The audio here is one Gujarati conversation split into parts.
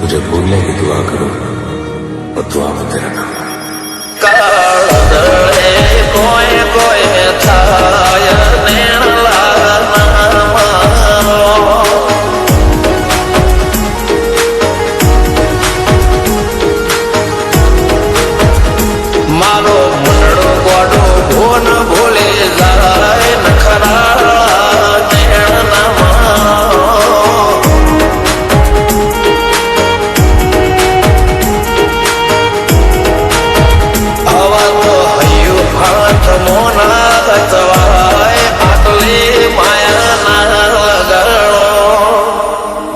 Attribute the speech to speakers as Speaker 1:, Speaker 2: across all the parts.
Speaker 1: मुझे भूलने की दुआ करो और दुआ में तेरा नाम कोई कोई थाय मारो मुंडो गोडो भोन भूले जाए नखरा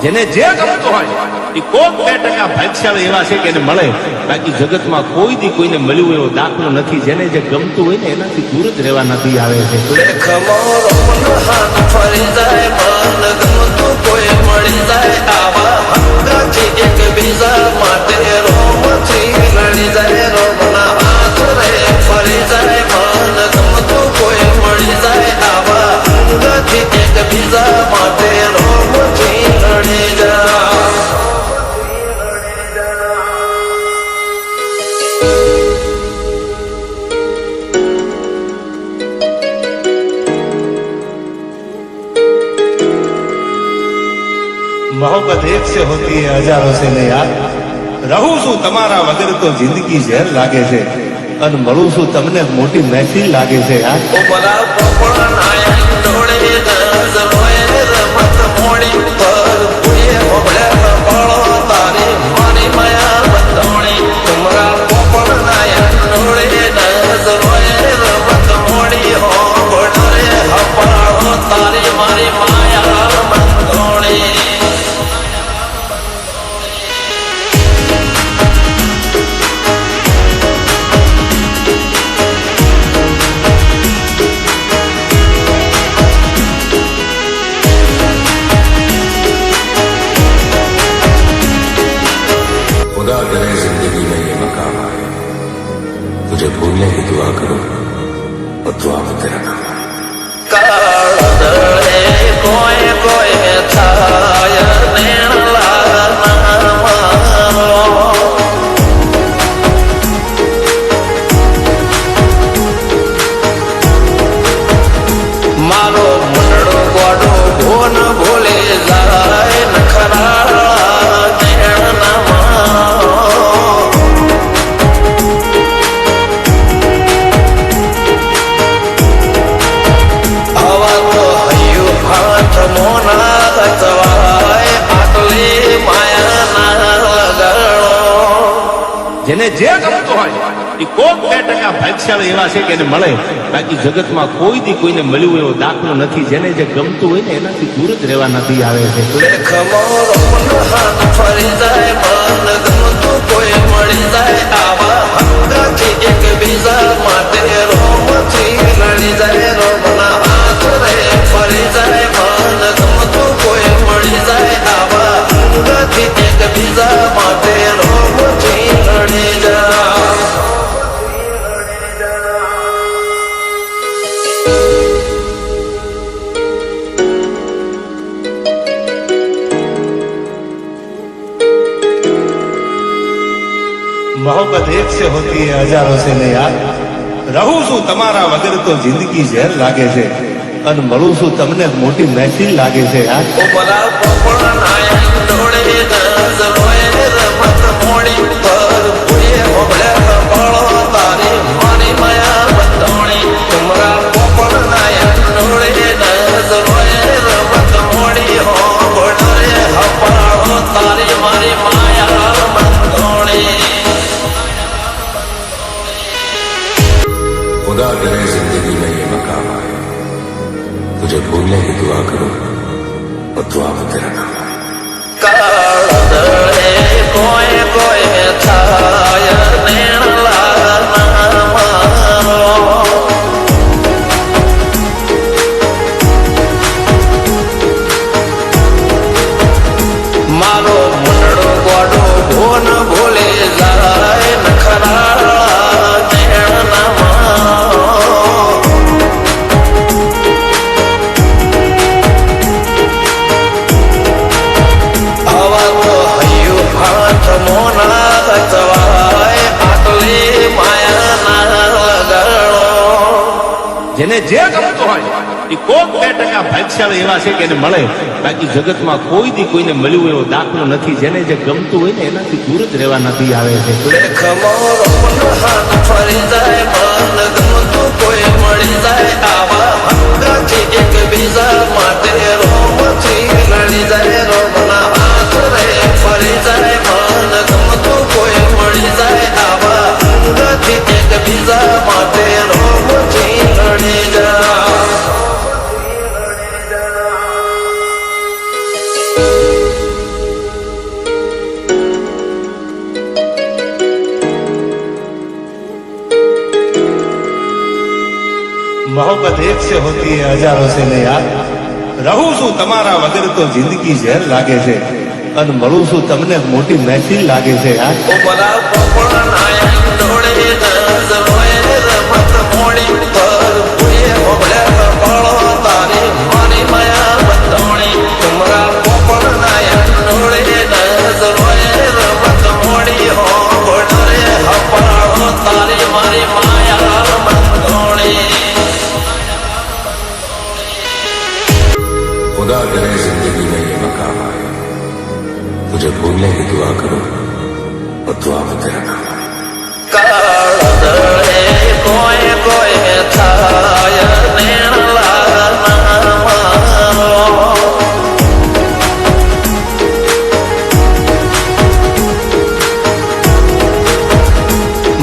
Speaker 2: જેને જે ગમતું હોય એ કોક 2% ભાગ્યશાળી એવા છે કે એને મળે, બાકી જગતમાં કોઈ દી કોઈને મળ્યું એવો દાખલો નથી. જેને જે ગમતું હોય ને એનાથી દૂર જ રહેવા નથી આવે છે.
Speaker 1: ફરી જાય મન ગમતું કોઈ મળી જાય આવા હંગાથી એક બીજા માટે રોમથી લડી જાય રોમના હાથ રે ફરી જાય મન ગમતું કોઈ મળી જાય આવા હંગાથી એક બીજા માટે રોમથી લડી જાય.
Speaker 2: मोहब्बत एक से होती है हजारों से नहीं यार. રહું છું તમારા વગર તો જિંદગી ઝેર લાગે છે અને મળું છું તમને મોટી મહેફિલ લાગે છે યાર.
Speaker 1: खुदा करे जिंदगी में ये मकाम आए तुझे भूलने की दुआ करो और दुआ में तेरा नाम कोई कोई थाय मारो मुंडो गोडो भोन भूले जाए नखरा
Speaker 2: જેને જે ગમતું હોય એ કોક 2% ભાગ્યશાળી એવા છે કે એને મળે, બાકી જગતમાં કોઈ દી કોઈને મળ્યું એવો દાખલો નથી. જેને જે ગમતું હોય ને એનાથી દૂર જ રહેવા નથી આવે છે.
Speaker 1: ફરી જાય મન ગમતું કોઈ મળી જાય આવા હંગાથી એક બીજા માટે રોમથી લડી જાય રોમના હાથ રે ફરી જાય મન ગમતું કોઈ મળી જાય આવા હંગાથી એક બીજા માટે રોમથી લડી જાય.
Speaker 2: मोहब्बत एक से होती है हजारों से नहीं यार. રહું છું તમારા વગર તો જિંદગી ઝેર લાગે છે અને મળું છું તમને મોટી મહેફિલ લાગે છે યાર.
Speaker 1: खुदा करे जिंदगी में ये मकाम आए तुझे भूलने की दुआ करो और दुआ में तेरा नाम कोई कोई थाय मारो मुंडो गोडो भोन भूले जाए नखरा
Speaker 2: જે ગમતું હોય એ કોક 2% ભાગ્યશાળી એવા છે કે એને મળે, બાકી જગતમાં કોઈ દી કોઈને મળ્યું એવો દાખલો નથી. જેને જે ગમતું હોય ને એનાથી દૂર જ રહેવા નથી આવે છે.
Speaker 1: દેખમો રોમનો હાથ ફરી જાય, મન ગમતું કોઈ મળી જાય, આવા હંગાથી એકબીજા માટે રોમથી લડી જાય. રોમના હાથ રે ફરી જાય, મન ગમતું કોઈ મળી જાય, આવા હંગાથી એકબીજા માટે રોમથી લડી જાય.
Speaker 3: मोहब्बत एक से होती है हजारों से नहीं यार. રહું છું તમારા વગર તો જિંદગી ઝેર લાગે છે, અને મળું છું તમને મોટી મહેફિલ લાગે છે યાર.
Speaker 1: ઉમરા પોપણ નાયક ડોળે નજરોએ રમત મોડી પર ભૂએ મોગલે કપાળો તારી મારી માયા બંધોણી. ઉમરા પોપણ નાયક ડોળે નજરોએ રમત મોડી હો ગોડરે હપાળો તારી મારી માયા બંધોણી.
Speaker 4: खुदा करे जिंदगी में ये मकाम आए, तुझे भूलने की दुआ करो और दुआ में तेरा नाम आए.
Speaker 1: કાળ દળે કોઈ કોઈ થાય નેણલા નામા.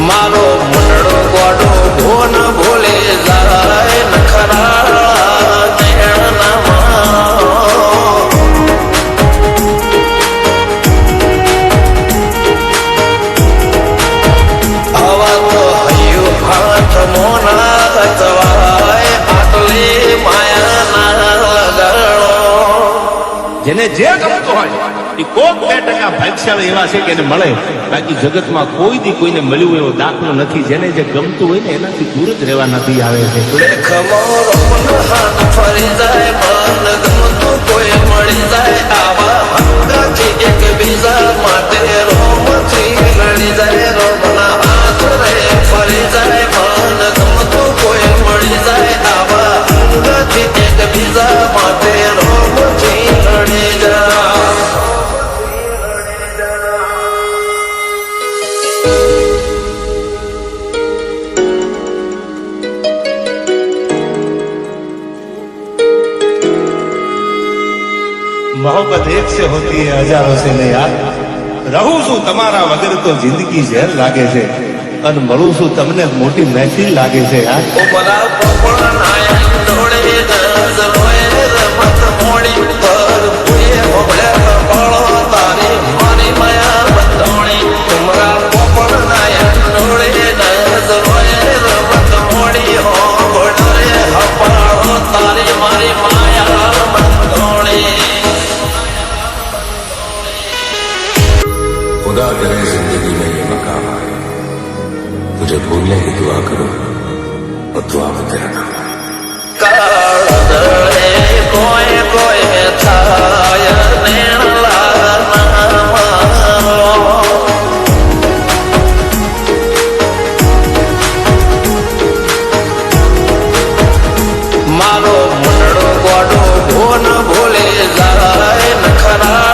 Speaker 1: મારો મનડો ગોડો ભોન ભૂલે જાય, નખરા નેણનામાં. હવા તો હૈયું હાથ મોના જવાય, આટલી માયા ના લગાડો.
Speaker 2: જેને જે ગમતું હોય એ કોક 2% ભાગ્યશાળી એવા છે કે એને મળે, બાકી જગતમાં કોઈ દી કોઈને મળ્યું એવો દાખલો નથી. જેને જે ગમતું હોય ને એનાથી દૂર જ રહેવા નથી આવે છે.
Speaker 1: દેખમો રોમનો હાથ ફરી જાય, મન ગમતું કોઈ મળી જાય, આવા હંગાથી એકબીજા માટે રોમથી લડી જાય. રોમના હાથ રે ફરી જાય, મન ગમતું કોઈ મળી જાય, આવા હંગાથી એકબીજા માટે રોમથી લડી જાય.
Speaker 3: मोहब्बत एक से होती है हजारों से नहीं यार. રહું છું તમારા વગર તો જિંદગી ઝેર લાગે છે, અને મળું છું તમને મોટી મહેફિલ લાગે છે યાર.
Speaker 1: ઉમરા પોપણ નાયક ડોળે નજરોએ રમત મોડી પર ભૂએ મોગલે કપાળો તારી મારી માયા બંધોણી. ઉમરા પોપણ નાયક ડોળે નજરોએ રમત મોડી હો ગોડરે હપાળો તારી મારી માયા બંધોણી.
Speaker 4: खुदा करे जिंदगी में ये मकाम आए, तुझे भूलने की दुआ करो और दुआ में तेरा नाम आए.
Speaker 1: કાળ દળે કોઈ કોઈ થાય નેણલા નામા. મારો મનડો ગોડો ભોન ભૂલે જાય, નખરા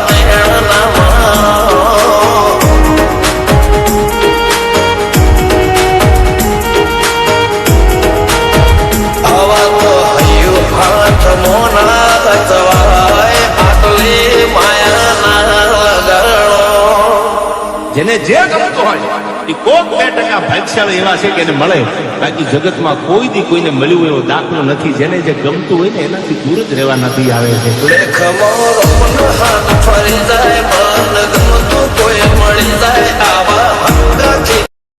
Speaker 1: નેણનામાં. હવા તો હૈયું હાથ મોના જવાય, આટલી માયા ના લગાડો.
Speaker 2: જેને જે ગમતું હોય એ કોક 2% ભાગ્યશાળી એવા છે કે એને મળે, બાકી જગતમાં કોઈ દી કોઈને મળ્યું એવો દાખલો નથી. જેને જે ગમતું હોય ને એનાથી દૂર જ રહેવા નથી આવે છે.
Speaker 1: દેખમો રોમનો હાથ ફરી જાય, મન ગમતું કોઈ મળી જાય, આવા હંગાથી